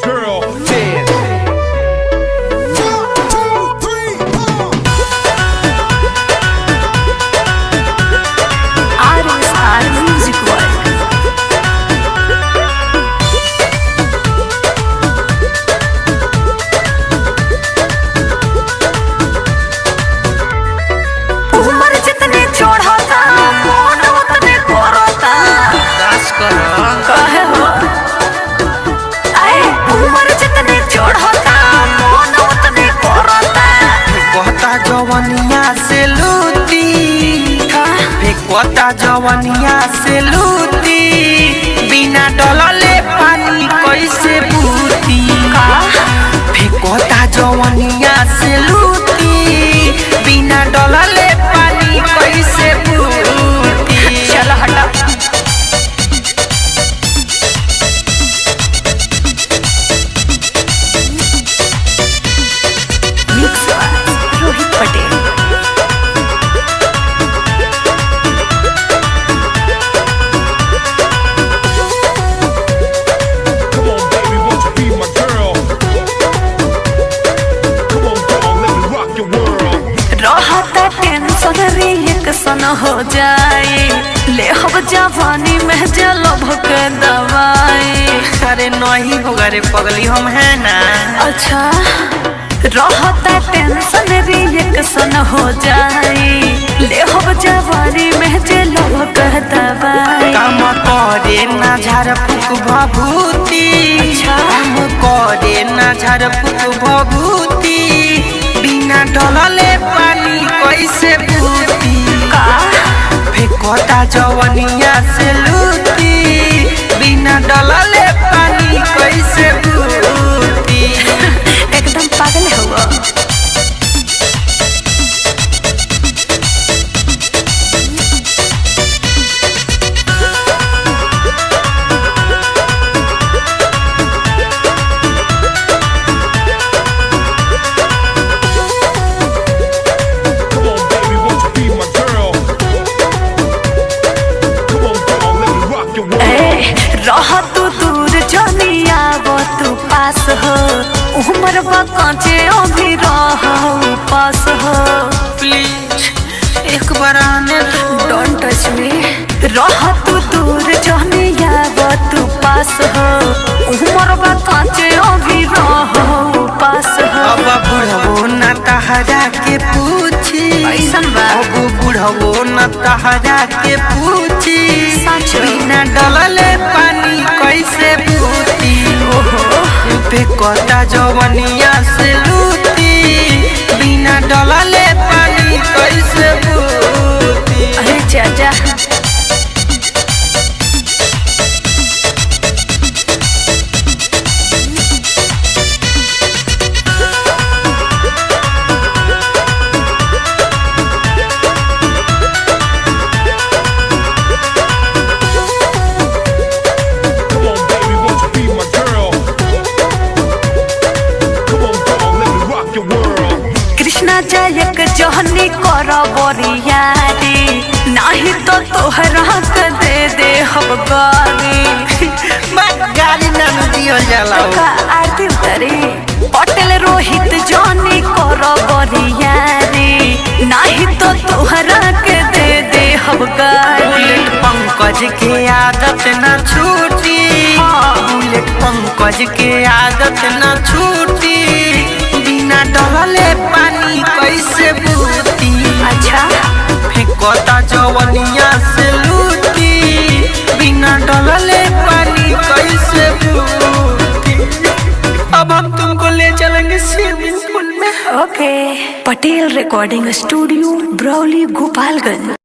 girl, dance. RSR Music World. उमर जितने चढ़ता मन उतने करता कहे हो आए उमर जितने चढ़ता मन उतने करता फेंकता जवनिया से लूटी फेंकता जवनिया से लूटी बिना डलले पानी कैसे बूती फेंकता जवनिया से लूटी बिना डलले पानी कैसे बूती चल हटा mix Rohit Patel Come on, baby, won't you be my girl? Come on, girl, let me rock your world. रहता टेंशन रिएक्शन हो जाए ले हब जवानी में जलो भक दवाई अरे नहीं होगा रे पगली हम है ना। अच्छा रहता टेंशन रिएक्शन हो जाए ले हब जवानी में जलो भक दवाई काम करे ना झाड़ फूक भभूति काम करे ना झाड़ फूक भभूति बिना डलले पानी कैसे बूती फेंकता जवनिया से लूटी बिना डलले पानी कैसे बूती एकदम पागल हुआ Come on, baby, won't you be my girl? Come on, girl, let me rock your world. रह तू दूर जनिया वो तू पास हो उम्र बकाचे अभी रह पास हो प्लीज एक बार आने दो। डोंट टच मी रह तू दूर जनिया वो तू पास हो उम्र बकाचे अभी रह पास हो अब बुढ़वो न तहरा के पूछी ऐसन बा अब बुढ़वो न तहरा के पूछी सच बिना डलले पानी कैसे बूती फेंकता जवनिया से लूटी बिना डलले पानी कैसे बूती अरे चाचा Come on, baby, won't you be my girl? Come on, girl, let me rock your world. Krishna जायक जहनी कर बरियारी नहीं तो तोहरा के दे हम गारी गाड़ी नाम दियो जाला का आरती उतारी पटेल रोहित जहनी कर बरियारी नहीं तो तोहरा के दे हम गारी बुलेट पंकज के आदत न छूटी बुलेट पंकज के आदत न छूटी बिना डलले पानी कैसे बूती अच्छा फेंकता जवनिया से लूटी बिना डलले पानी कैसे बूती अब हम तुमको ले चलेंगे स्विमिंग पूल में। ओके पटेल रिकॉर्डिंग स्टूडियो ब्रौली गोपालगंज।